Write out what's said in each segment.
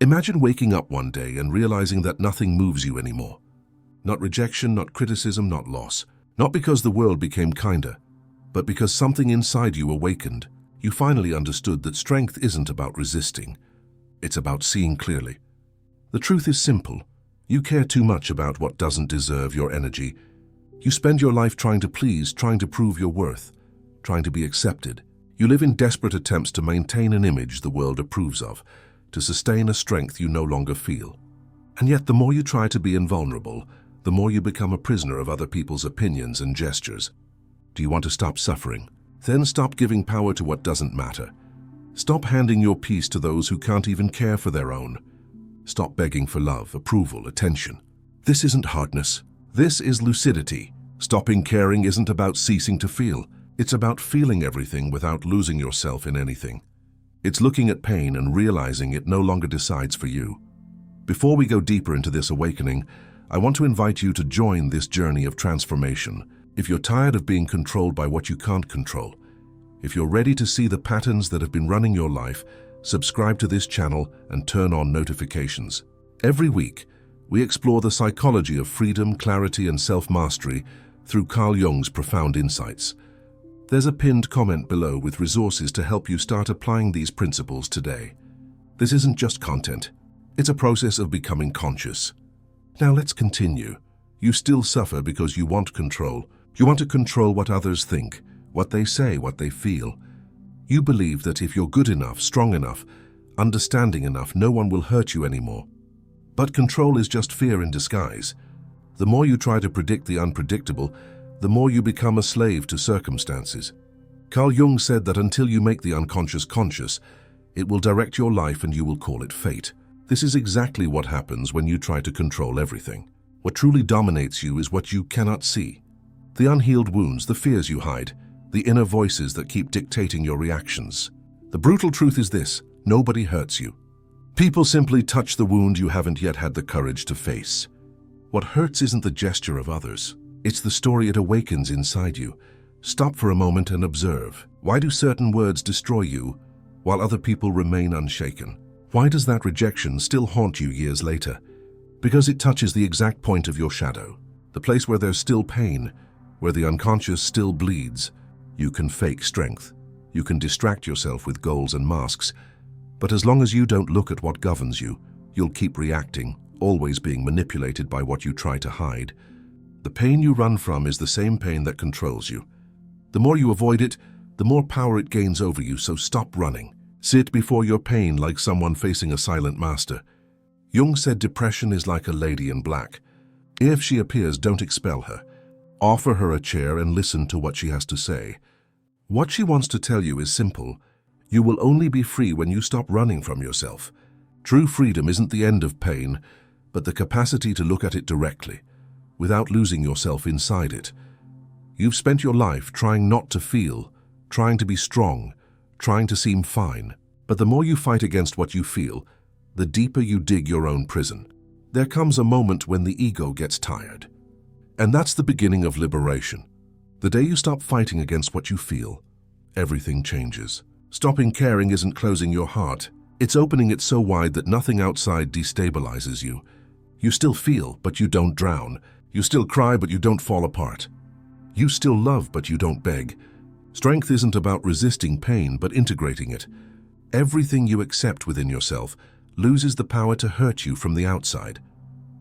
Imagine waking up one day and realizing that nothing moves you anymore. Not rejection, not criticism, not loss. Not because the world became kinder, but because something inside you awakened. You finally understood that strength isn't about resisting. It's about seeing clearly. The truth is simple. You care too much about what doesn't deserve your energy. You spend your life trying to please, trying to prove your worth, trying to be accepted. You live in desperate attempts to maintain an image the world approves of, to sustain a strength you no longer feel. And yet the more you try to be invulnerable, the more you become a prisoner of other people's opinions and gestures. Do you want to stop suffering? Then stop giving power to what doesn't matter. Stop handing your peace to those who can't even care for their own. Stop begging for love, approval, attention. This isn't hardness. This is lucidity. Stopping caring isn't about ceasing to feel. It's about feeling everything without losing yourself in anything. It's looking at pain and realizing it no longer decides for you. Before we go deeper into this awakening, I want to invite you to join this journey of transformation. If you're tired of being controlled by what you can't control, if you're ready to see the patterns that have been running your life, subscribe to this channel and turn on notifications. Every week, we explore the psychology of freedom, clarity, and self-mastery through Carl Jung's profound insights. There's a pinned comment below with resources to help you start applying these principles today. This isn't just content. It's a process of becoming conscious. Now let's continue. You still suffer because you want control. You want to control what others think, what they say, what they feel. You believe that if you're good enough, strong enough, understanding enough, no one will hurt you anymore. But control is just fear in disguise. The more you try to predict the unpredictable, the more you become a slave to circumstances. Carl Jung said that until you make the unconscious conscious, it will direct your life and you will call it fate. This is exactly what happens when you try to control everything. What truly dominates you is what you cannot see. The unhealed wounds, the fears you hide, the inner voices that keep dictating your reactions. The brutal truth is this: nobody hurts you. People simply touch the wound you haven't yet had the courage to face. What hurts isn't the gesture of others. It's the story it awakens inside you. Stop for a moment and observe. Why do certain words destroy you while other people remain unshaken? Why does that rejection still haunt you years later? Because it touches the exact point of your shadow, the place where there's still pain, where the unconscious still bleeds. You can fake strength. You can distract yourself with goals and masks. But as long as you don't look at what governs you, you'll keep reacting, always being manipulated by what you try to hide. The pain you run from is the same pain that controls you. The more you avoid it, the more power it gains over you, so stop running. Sit before your pain like someone facing a silent master. Jung said depression is like a lady in black. If she appears, don't expel her. Offer her a chair and listen to what she has to say. What she wants to tell you is simple. You will only be free when you stop running from yourself. True freedom isn't the end of pain, but the capacity to look at it directly, without losing yourself inside it. You've spent your life trying not to feel, trying to be strong, trying to seem fine. But the more you fight against what you feel, the deeper you dig your own prison. There comes a moment when the ego gets tired. And that's the beginning of liberation. The day you stop fighting against what you feel, everything changes. Stopping caring isn't closing your heart. It's opening it so wide that nothing outside destabilizes you. You still feel, but you don't drown. You still cry, but you don't fall apart. You still love, but you don't beg. Strength isn't about resisting pain, but integrating it. Everything you accept within yourself loses the power to hurt you from the outside.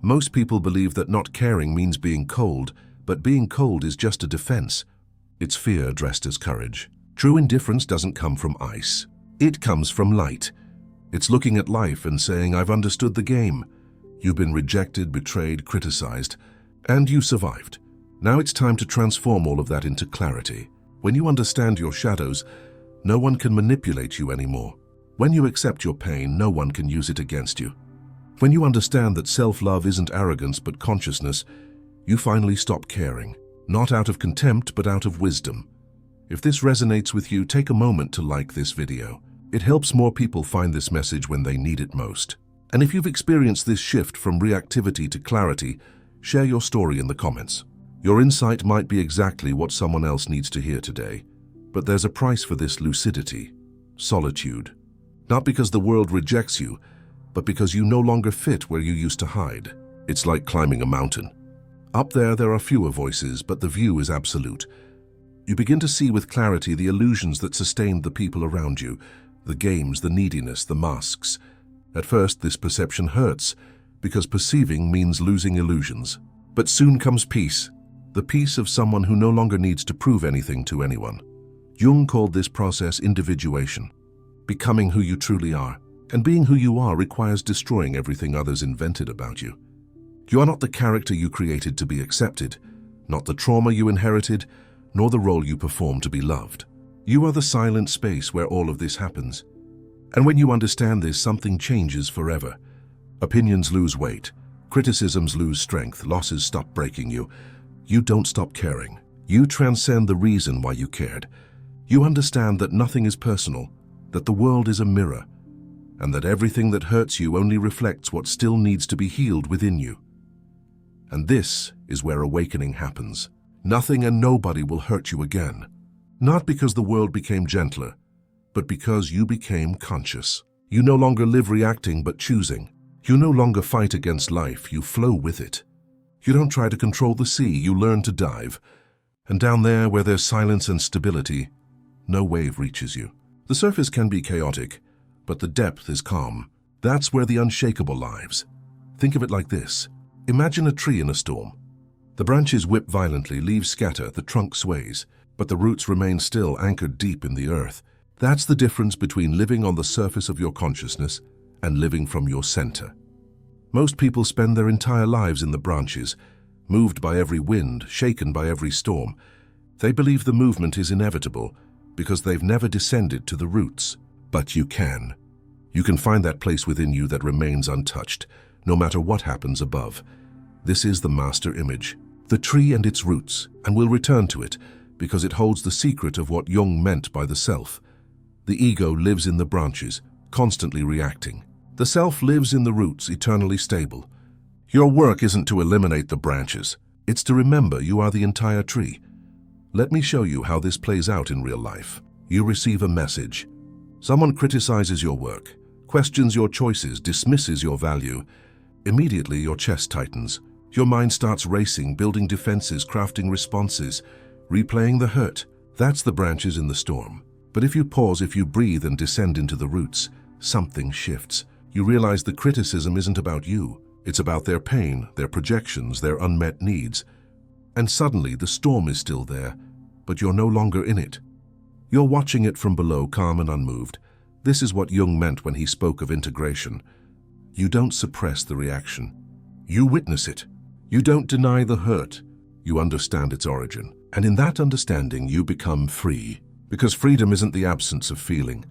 Most people believe that not caring means being cold, but being cold is just a defense. It's fear dressed as courage. True indifference doesn't come from ice. It comes from light. It's looking at life and saying, I've understood the game. You've been rejected, betrayed, criticized, and you survived. Now it's time to transform all of that into clarity. When you understand your shadows, no one can manipulate you anymore. When you accept your pain, no one can use it against you. When you understand that self-love isn't arrogance but consciousness, you finally stop caring, not out of contempt but out of wisdom. If this resonates with you, take a moment to like this video. It helps more people find this message when they need it most. And if you've experienced this shift from reactivity to clarity, share your story in the comments. Your insight might be exactly what someone else needs to hear today. But there's a price for this lucidity: solitude. Not because the world rejects you, but because you no longer fit where you used to hide. It's like climbing a mountain. Up there are fewer voices, but the view is absolute. You begin to see with clarity the illusions that sustained the people around you, the games, the neediness, the masks. At first, this perception hurts, because perceiving means losing illusions. But soon comes peace, the peace of someone who no longer needs to prove anything to anyone. Jung called this process individuation, becoming who you truly are. And being who you are requires destroying everything others invented about you. You are not the character you created to be accepted, not the trauma you inherited, nor the role you perform to be loved. You are the silent space where all of this happens. And when you understand this, something changes forever. Opinions lose weight, criticisms lose strength, losses stop breaking you. You don't stop caring. You transcend the reason why you cared. You understand that nothing is personal, that the world is a mirror, and that everything that hurts you only reflects what still needs to be healed within you. And this is where awakening happens. Nothing and nobody will hurt you again. Not because the world became gentler, but because you became conscious. You no longer live reacting but choosing. You no longer fight against life, you flow with it. You don't try to control the sea, you learn to dive. And down there where there's silence and stability, no wave reaches you. The surface can be chaotic, but the depth is calm. That's where the unshakable lives. Think of it like this. Imagine a tree in a storm. The branches whip violently, leaves scatter, the trunk sways, but the roots remain still, anchored deep in the earth. That's the difference between living on the surface of your consciousness and living from your center. Most people spend their entire lives in the branches, moved by every wind, shaken by every storm. They believe the movement is inevitable because they've never descended to the roots. But you can. You can find that place within you that remains untouched, no matter what happens above. This is the master image, the tree and its roots, and we'll return to it because it holds the secret of what Jung meant by the self. The ego lives in the branches, constantly reacting. The self lives in the roots, eternally stable. Your work isn't to eliminate the branches. It's to remember you are the entire tree. Let me show you how this plays out in real life. You receive a message. Someone criticizes your work, questions your choices, dismisses your value. Immediately your chest tightens. Your mind starts racing, building defenses, crafting responses, replaying the hurt. That's the branches in the storm. But if you pause, if you breathe and descend into the roots, something shifts. You realize the criticism isn't about you. It's about their pain, their projections, their unmet needs. And suddenly the storm is still there, but you're no longer in it. You're watching it from below, calm and unmoved. This is what Jung meant when he spoke of integration. You don't suppress the reaction. You witness it. You don't deny the hurt. You understand its origin. And in that understanding, you become free. Because freedom isn't the absence of feeling.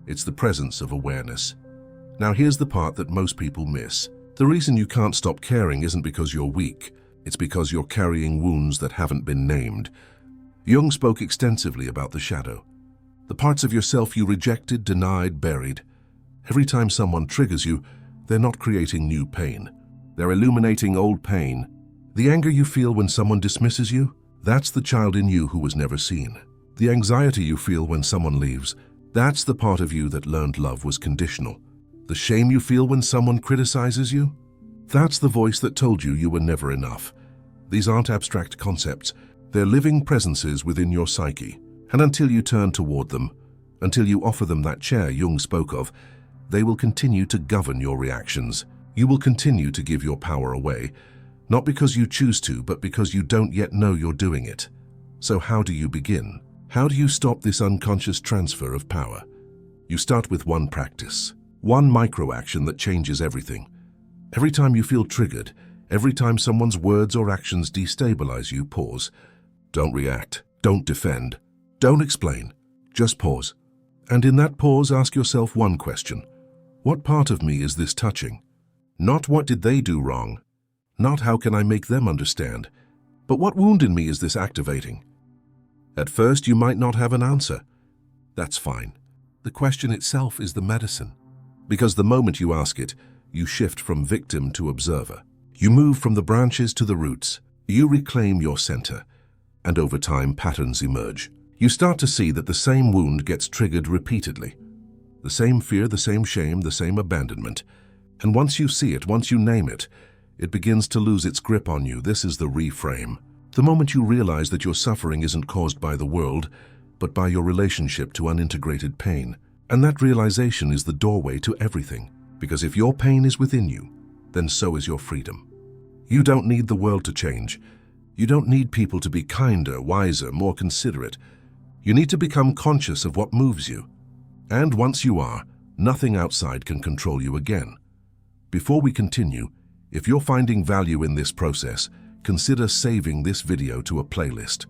It's the presence of awareness. Now here's the part that most people miss. The reason you can't stop caring isn't because you're weak. It's because you're carrying wounds that haven't been named. Jung spoke extensively about the shadow. The parts of yourself you rejected, denied, buried. Every time someone triggers you, they're not creating new pain. They're illuminating old pain. The anger you feel when someone dismisses you, that's the child in you who was never seen. The anxiety you feel when someone leaves, that's the part of you that learned love was conditional. The shame you feel when someone criticizes you, that's the voice that told you you were never enough. These aren't abstract concepts. They're living presences within your psyche. And until you turn toward them, until you offer them that chair Jung spoke of, they will continue to govern your reactions. You will continue to give your power away, not because you choose to, but because you don't yet know you're doing it. So how do you begin? How do you stop this unconscious transfer of power? You start with one practice, one micro-action that changes everything. Every time you feel triggered, every time someone's words or actions destabilize you, pause. Don't react. Don't defend. Don't explain. Just pause. And in that pause, ask yourself one question. What part of me is this touching? Not what did they do wrong? Not how can I make them understand? But what wound in me is this activating? At first, you might not have an answer. That's fine. The question itself is the medicine. Because the moment you ask it, you shift from victim to observer. You move from the branches to the roots. You reclaim your center. And over time, patterns emerge. You start to see that the same wound gets triggered repeatedly. The same fear, the same shame, the same abandonment. And once you see it, once you name it, it begins to lose its grip on you. This is the reframe. The moment you realize that your suffering isn't caused by the world, but by your relationship to unintegrated pain. And that realization is the doorway to everything. Because if your pain is within you, then so is your freedom. You don't need the world to change. You don't need people to be kinder, wiser, more considerate. You need to become conscious of what moves you. And once you are, nothing outside can control you again. Before we continue, if you're finding value in this process, consider saving this video to a playlist.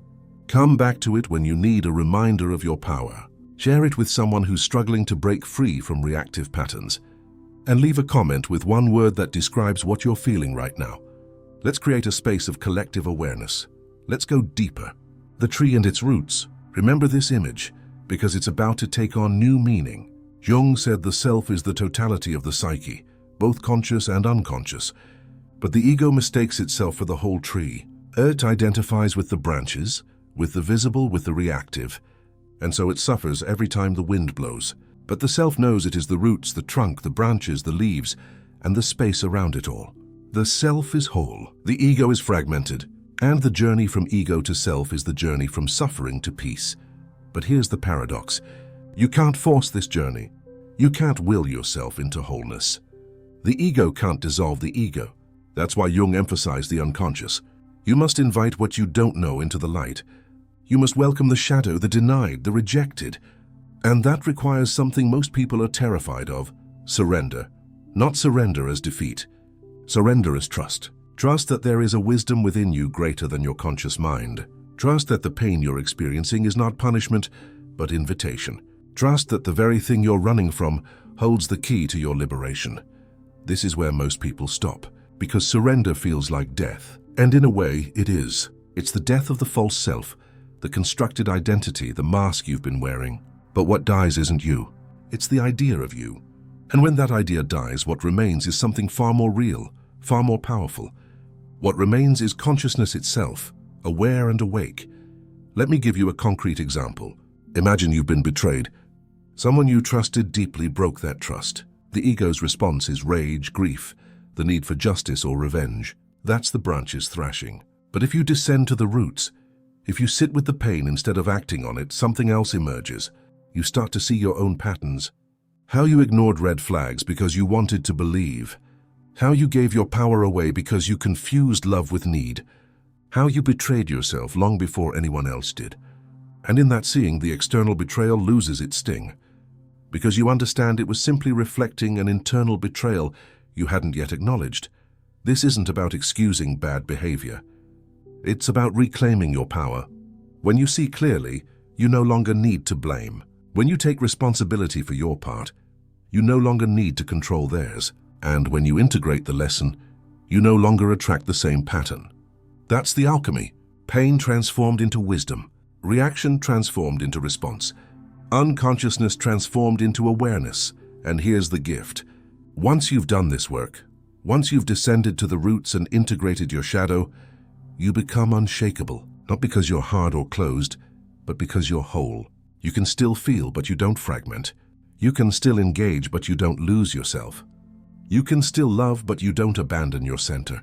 Come back to it when you need a reminder of your power. Share it with someone who's struggling to break free from reactive patterns. And leave a comment with one word that describes what you're feeling right now. Let's create a space of collective awareness. Let's go deeper. The tree and its roots. Remember this image, because it's about to take on new meaning. Jung said the self is the totality of the psyche, both conscious and unconscious. But the ego mistakes itself for the whole tree. It identifies with the branches, with the visible, with the reactive, and so it suffers every time the wind blows. But the self knows it is the roots, the trunk, the branches, the leaves, and the space around it all. The self is whole, the ego is fragmented, and the journey from ego to self is the journey from suffering to peace. But here's the paradox. You can't force this journey. You can't will yourself into wholeness. The ego can't dissolve the ego. That's why Jung emphasized the unconscious. You must invite what you don't know into the light. You must welcome the shadow, the denied, the rejected. And that requires something most people are terrified of: surrender. Not surrender as defeat. Surrender as trust. Trust that there is a wisdom within you greater than your conscious mind. Trust that the pain you're experiencing is not punishment, but invitation. Trust that the very thing you're running from holds the key to your liberation. This is where most people stop, because surrender feels like death. And in a way, it is. It's the death of the false self, the constructed identity, the mask you've been wearing. But what dies isn't you. It's the idea of you. And when that idea dies, what remains is something far more real, far more powerful. What remains is consciousness itself, aware and awake. Let me give you a concrete example. Imagine you've been betrayed. Someone you trusted deeply broke that trust. The ego's response is rage, grief, the need for justice or revenge. That's the branches thrashing. But if you descend to the roots, if you sit with the pain instead of acting on it, something else emerges. You start to see your own patterns. How you ignored red flags because you wanted to believe. How you gave your power away because you confused love with need. How you betrayed yourself long before anyone else did. And in that seeing, the external betrayal loses its sting. Because you understand it was simply reflecting an internal betrayal you hadn't yet acknowledged. This isn't about excusing bad behavior. It's about reclaiming your power. When you see clearly, you no longer need to blame. When you take responsibility for your part, you no longer need to control theirs. And when you integrate the lesson, you no longer attract the same pattern. That's the alchemy. Pain transformed into wisdom. Reaction transformed into response. Unconsciousness transformed into awareness. And here's the gift. Once you've done this work, once you've descended to the roots and integrated your shadow, you become unshakable. Not because you're hard or closed, but because you're whole. You can still feel, but you don't fragment. You can still engage, but you don't lose yourself. You can still love, but you don't abandon your center.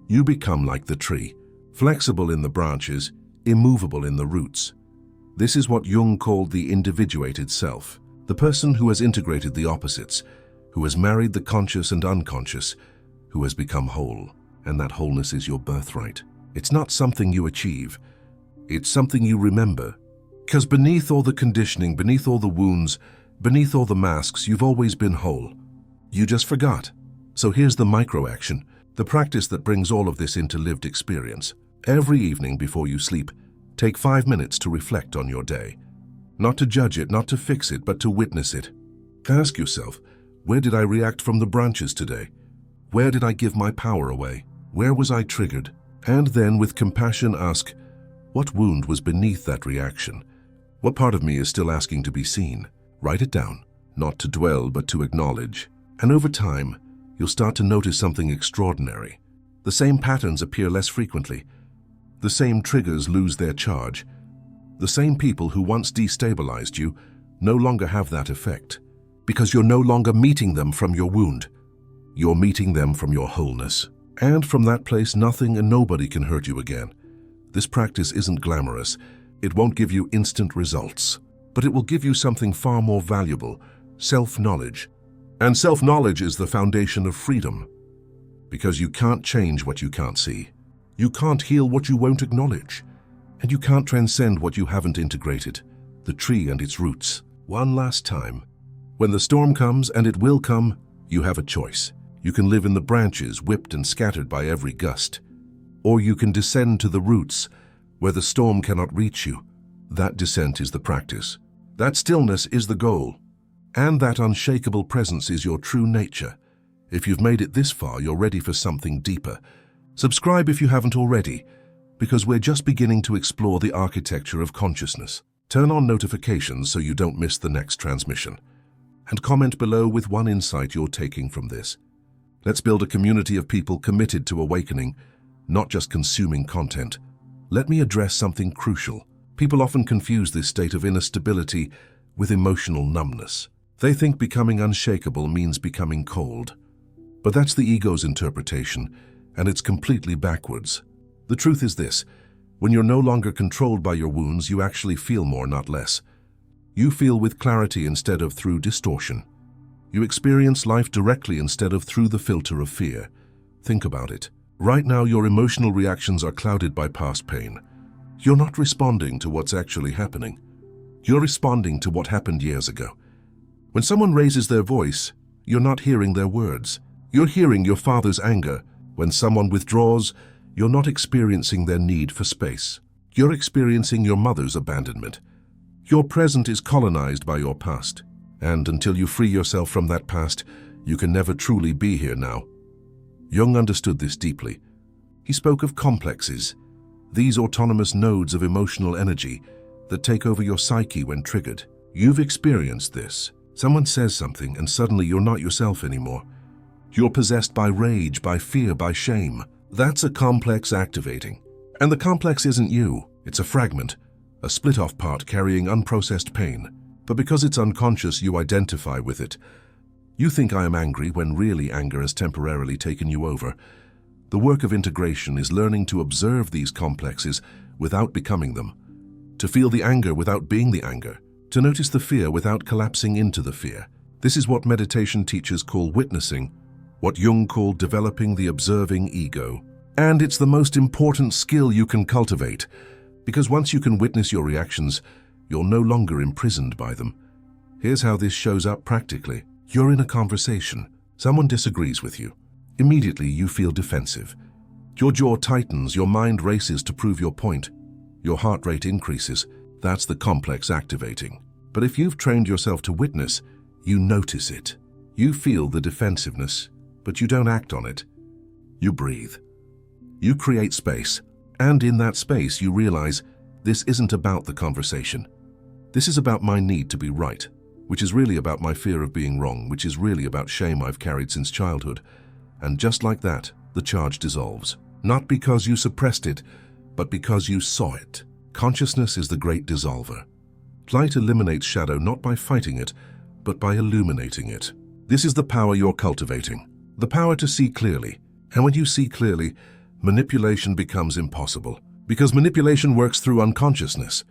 You become like the tree, flexible in the branches, immovable in the roots. This is what Jung called the individuated self, the person who has integrated the opposites, who has married the conscious and unconscious, who has become whole. And that wholeness is your birthright. It's not something you achieve. It's something you remember. Because beneath all the conditioning, beneath all the wounds, beneath all the masks, you've always been whole. You just forgot. So here's the micro-action, the practice that brings all of this into lived experience. Every evening before you sleep, take 5 minutes to reflect on your day. Not to judge it, not to fix it, but to witness it. Ask yourself, where did I react from the branches today? Where did I give my power away? Where was I triggered? And then with compassion ask, what wound was beneath that reaction? What part of me is still asking to be seen? Write it down, not to dwell, but to acknowledge. And over time, you'll start to notice something extraordinary. The same patterns appear less frequently. The same triggers lose their charge. The same people who once destabilized you no longer have that effect, because you're no longer meeting them from your wound. You're meeting them from your wholeness. And from that place, nothing and nobody can hurt you again. This practice isn't glamorous. It won't give you instant results, but it will give you something far more valuable: self-knowledge. And self-knowledge is the foundation of freedom, because you can't change what you can't see. You can't heal what you won't acknowledge, and you can't transcend what you haven't integrated, the tree and its roots. One last time. When the storm comes, and it will come, you have a choice. You can live in the branches, whipped and scattered by every gust, or you can descend to the roots, where the storm cannot reach you. That descent is the practice. That stillness is the goal. And that unshakable presence is your true nature. If you've made it this far, you're ready for something deeper. Subscribe if you haven't already, because we're just beginning to explore the architecture of consciousness. Turn on notifications so you don't miss the next transmission. And comment below with one insight you're taking from this. Let's build a community of people committed to awakening, not just consuming content. Let me address something crucial. People often confuse this state of inner stability with emotional numbness. They think becoming unshakable means becoming cold. But that's the ego's interpretation, and it's completely backwards. The truth is this: when you're no longer controlled by your wounds, you actually feel more, not less. You feel with clarity instead of through distortion. You experience life directly instead of through the filter of fear. Think about it. Right now, your emotional reactions are clouded by past pain. You're not responding to what's actually happening. You're responding to what happened years ago. When someone raises their voice, you're not hearing their words. You're hearing your father's anger. When someone withdraws, you're not experiencing their need for space. You're experiencing your mother's abandonment. Your present is colonized by your past. And until you free yourself from that past, you can never truly be here now. Jung understood this deeply. He spoke of complexes, these autonomous nodes of emotional energy that take over your psyche when triggered. You've experienced this. Someone says something and suddenly you're not yourself anymore. You're possessed by rage, by fear, by shame. That's a complex activating. And the complex isn't you. It's a fragment, a split-off part carrying unprocessed pain. But because it's unconscious, you identify with it. You think I am angry when really anger has temporarily taken you over. The work of integration is learning to observe these complexes without becoming them, to feel the anger without being the anger, to notice the fear without collapsing into the fear. This is what meditation teachers call witnessing, what Jung called developing the observing ego. And it's the most important skill you can cultivate, because once you can witness your reactions, you're no longer imprisoned by them. Here's how this shows up practically. You're in a conversation. Someone disagrees with you. Immediately, you feel defensive. Your jaw tightens, your mind races to prove your point. Your heart rate increases. That's the complex activating. But if you've trained yourself to witness, you notice it. You feel the defensiveness, but you don't act on it. You breathe. You create space. And in that space, you realize this isn't about the conversation. This is about my need to be right, which is really about my fear of being wrong, which is really about shame I've carried since childhood. And just like that, the charge dissolves. Not because you suppressed it, but because you saw it. Consciousness is the great dissolver. Light eliminates shadow not by fighting it, but by illuminating it. This is the power you're cultivating. The power to see clearly. And when you see clearly, manipulation becomes impossible. Because manipulation works through unconsciousness.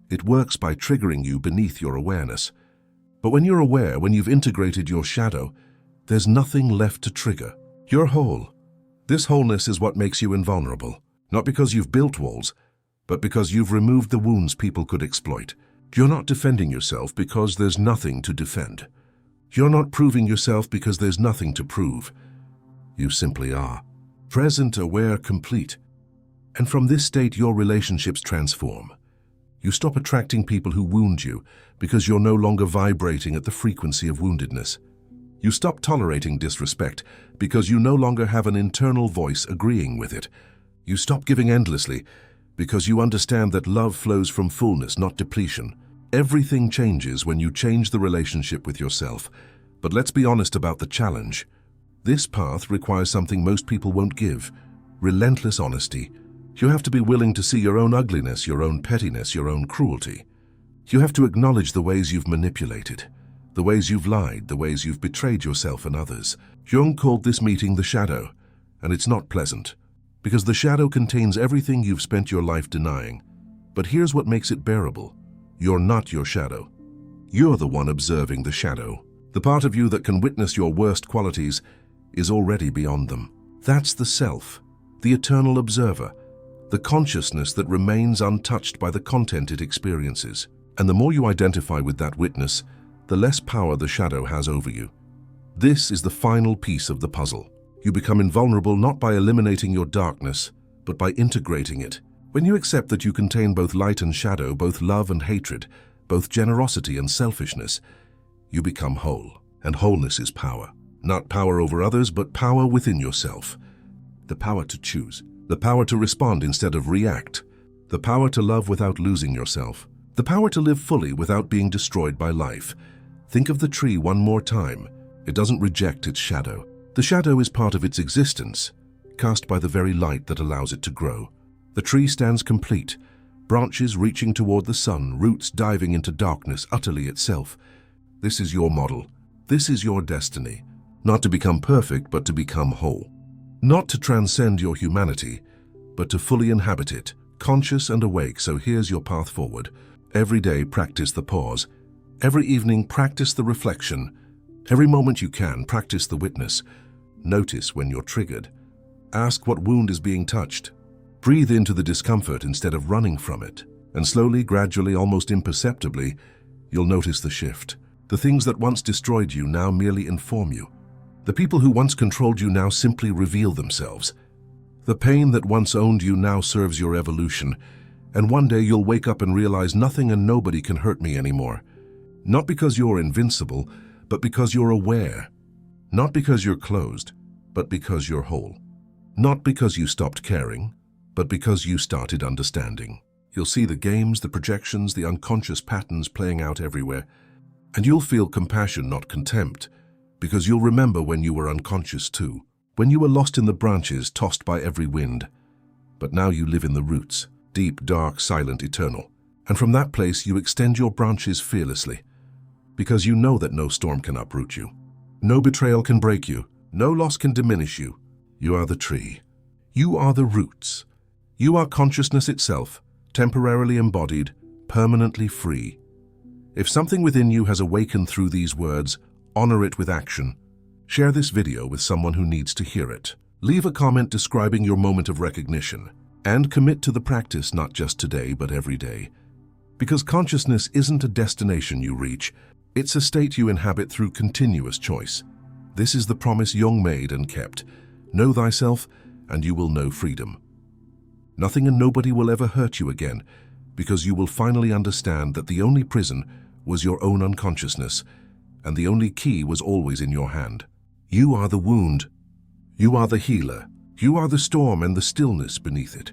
It works by triggering you beneath your awareness. But when you're aware, when you've integrated your shadow, there's nothing left to trigger. You're whole. This wholeness is what makes you invulnerable. Not because you've built walls, but because you've removed the wounds people could exploit. You're not defending yourself because there's nothing to defend. You're not proving yourself because there's nothing to prove. You simply are. Present, aware, complete. And from this state, your relationships transform. You stop attracting people who wound you because you're no longer vibrating at the frequency of woundedness. You stop tolerating disrespect because you no longer have an internal voice agreeing with it. You stop giving endlessly because you understand that love flows from fullness, not depletion. Everything changes when you change the relationship with yourself. But let's be honest about the challenge. This path requires something most people won't give: relentless honesty. You have to be willing to see your own ugliness, your own pettiness, your own cruelty. You have to acknowledge the ways you've manipulated, the ways you've lied, the ways you've betrayed yourself and others. Jung called this meeting the shadow, and it's not pleasant, because the shadow contains everything you've spent your life denying. But here's what makes it bearable. You're not your shadow. You're the one observing the shadow. The part of you that can witness your worst qualities is already beyond them. That's the self, the eternal observer, the consciousness that remains untouched by the content it experiences. And the more you identify with that witness, the less power the shadow has over you. This is the final piece of the puzzle. You become invulnerable not by eliminating your darkness, but by integrating it. When you accept that you contain both light and shadow, both love and hatred, both generosity and selfishness, you become whole. And wholeness is power. Not power over others, but power within yourself. The power to choose. The power to respond instead of react. The power to love without losing yourself. The power to live fully without being destroyed by life. Think of the tree one more time. It doesn't reject its shadow. The shadow is part of its existence, cast by the very light that allows it to grow. The tree stands complete, branches reaching toward the sun, roots diving into darkness, utterly itself. This is your model. This is your destiny. Not to become perfect, but to become whole. Not to transcend your humanity, but to fully inhabit it, conscious and awake. So here's your path forward. Every day, practice the pause. Every evening, practice the reflection. Every moment you can, practice the witness. Notice when you're triggered. Ask what wound is being touched. Breathe into the discomfort instead of running from it. And slowly, gradually, almost imperceptibly, you'll notice the shift. The things that once destroyed you now merely inform you. The people who once controlled you now simply reveal themselves. The pain that once owned you now serves your evolution. And one day you'll wake up and realize nothing and nobody can hurt me anymore. Not because you're invincible, but because you're aware. Not because you're closed, but because you're whole. Not because you stopped caring, but because you started understanding. You'll see the games, the projections, the unconscious patterns playing out everywhere. And you'll feel compassion, not contempt, because you'll remember when you were unconscious too, when you were lost in the branches, tossed by every wind. But now you live in the roots, deep, dark, silent, eternal. And from that place you extend your branches fearlessly, because you know that no storm can uproot you. No betrayal can break you. No loss can diminish you. You are the tree. You are the roots. You are consciousness itself, temporarily embodied, permanently free. If something within you has awakened through these words, honor it with action. Share this video with someone who needs to hear it. Leave a comment describing your moment of recognition, and commit to the practice not just today, but every day. Because consciousness isn't a destination you reach, it's a state you inhabit through continuous choice. This is the promise Jung made and kept. Know thyself, and you will know freedom. Nothing and nobody will ever hurt you again, because you will finally understand that the only prison was your own unconsciousness, and the only key was always in your hand. You are the wound. You are the healer. You are the storm and the stillness beneath it.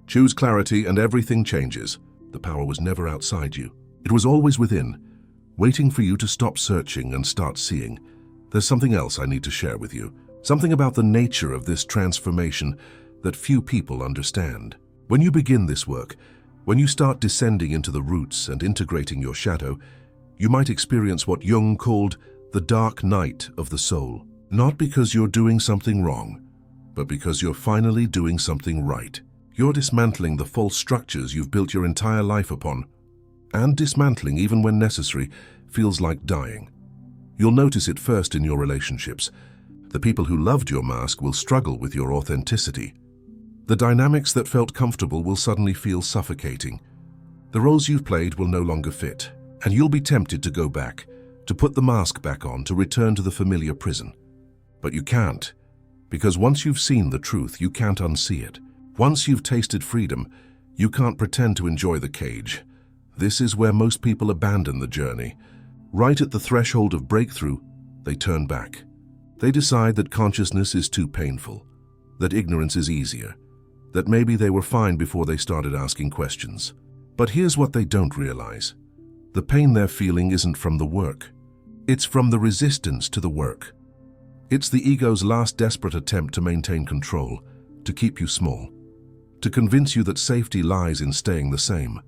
Choose clarity and everything changes. The power was never outside you. It was always within, waiting for you to stop searching and start seeing. There's something else I need to share with you. Something about the nature of this transformation that few people understand. When you begin this work, when you start descending into the roots and integrating your shadow, you might experience what Jung called the dark night of the soul. Not because you're doing something wrong, but because you're finally doing something right. You're dismantling the false structures you've built your entire life upon. And dismantling, even when necessary, feels like dying. You'll notice it first in your relationships. The people who loved your mask will struggle with your authenticity. The dynamics that felt comfortable will suddenly feel suffocating. The roles you've played will no longer fit, and you'll be tempted to go back, to put the mask back on, to return to the familiar prison. But you can't, because once you've seen the truth, you can't unsee it. Once you've tasted freedom, you can't pretend to enjoy the cage. This is where most people abandon the journey. Right at the threshold of breakthrough, they turn back. They decide that consciousness is too painful, that ignorance is easier, that maybe they were fine before they started asking questions. But here's what they don't realize. The pain they're feeling isn't from the work. It's from the resistance to the work. It's the ego's last desperate attempt to maintain control, to keep you small, to convince you that safety lies in staying the same.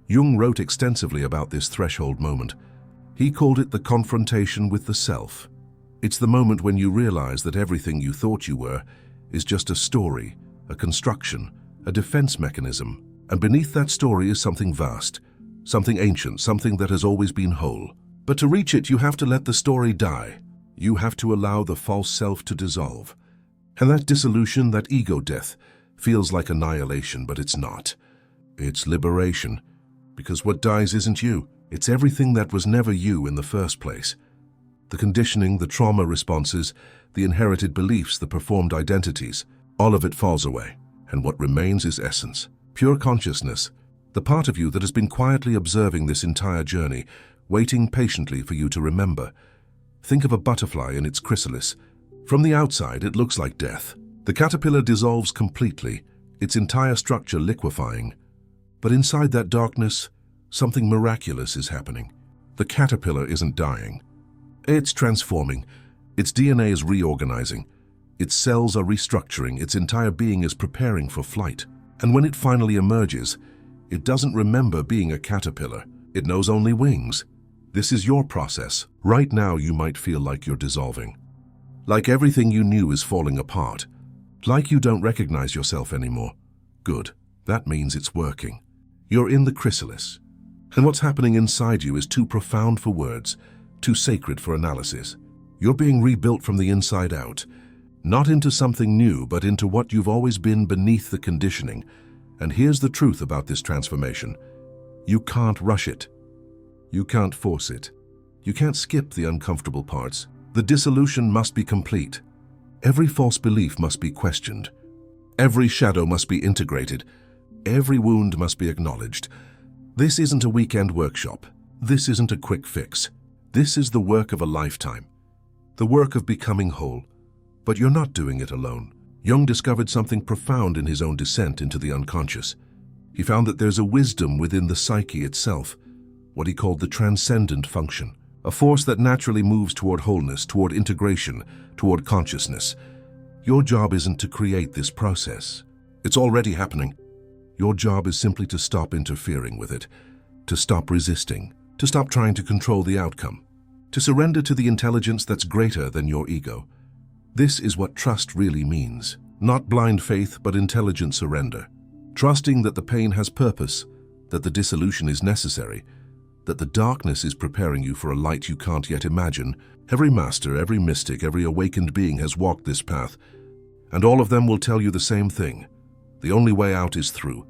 Jung wrote extensively about this threshold moment. He called it the confrontation with the self. It's the moment when you realize that everything you thought you were is just a story, a construction, a defense mechanism, and beneath that story is something vast, something ancient, something that has always been whole. But to reach it, you have to let the story die. You have to allow the false self to dissolve. And that dissolution, that ego death, feels like annihilation, but it's not. It's liberation. Because what dies isn't you. It's everything that was never you in the first place. The conditioning, the trauma responses, the inherited beliefs, the performed identities, all of it falls away. And what remains is essence, pure consciousness, the part of you that has been quietly observing this entire journey, waiting patiently for you to remember. Think of a butterfly in its chrysalis. From the outside, it looks like death. The caterpillar dissolves completely, its entire structure liquefying. But inside that darkness, something miraculous is happening. The caterpillar isn't dying. It's transforming. Its DNA is reorganizing. Its cells are restructuring. Its entire being is preparing for flight. And when it finally emerges, it doesn't remember being a caterpillar. It knows only wings. This is your process. Right now, you might feel like you're dissolving. Like everything you knew is falling apart. Like you don't recognize yourself anymore. Good. That means it's working. You're in the chrysalis. And what's happening inside you is too profound for words, too sacred for analysis. You're being rebuilt from the inside out, not into something new, but into what you've always been beneath the conditioning. And here's the truth about this transformation. You can't rush it. You can't force it. You can't skip the uncomfortable parts. The dissolution must be complete. Every false belief must be questioned. Every shadow must be integrated. Every wound must be acknowledged. This isn't a weekend workshop. This isn't a quick fix. This is the work of a lifetime. The work of becoming whole. But you're not doing it alone. Jung discovered something profound in his own descent into the unconscious. He found that there's a wisdom within the psyche itself, what he called the transcendent function, a force that naturally moves toward wholeness, toward integration, toward consciousness. Your job isn't to create this process. It's already happening. Your job is simply to stop interfering with it, to stop resisting, to stop trying to control the outcome, to surrender to the intelligence that's greater than your ego. This is what trust really means. Not blind faith, but intelligent surrender. Trusting that the pain has purpose, that the dissolution is necessary, that the darkness is preparing you for a light you can't yet imagine. Every master, every mystic, every awakened being has walked this path, and all of them will tell you the same thing. The only way out is through.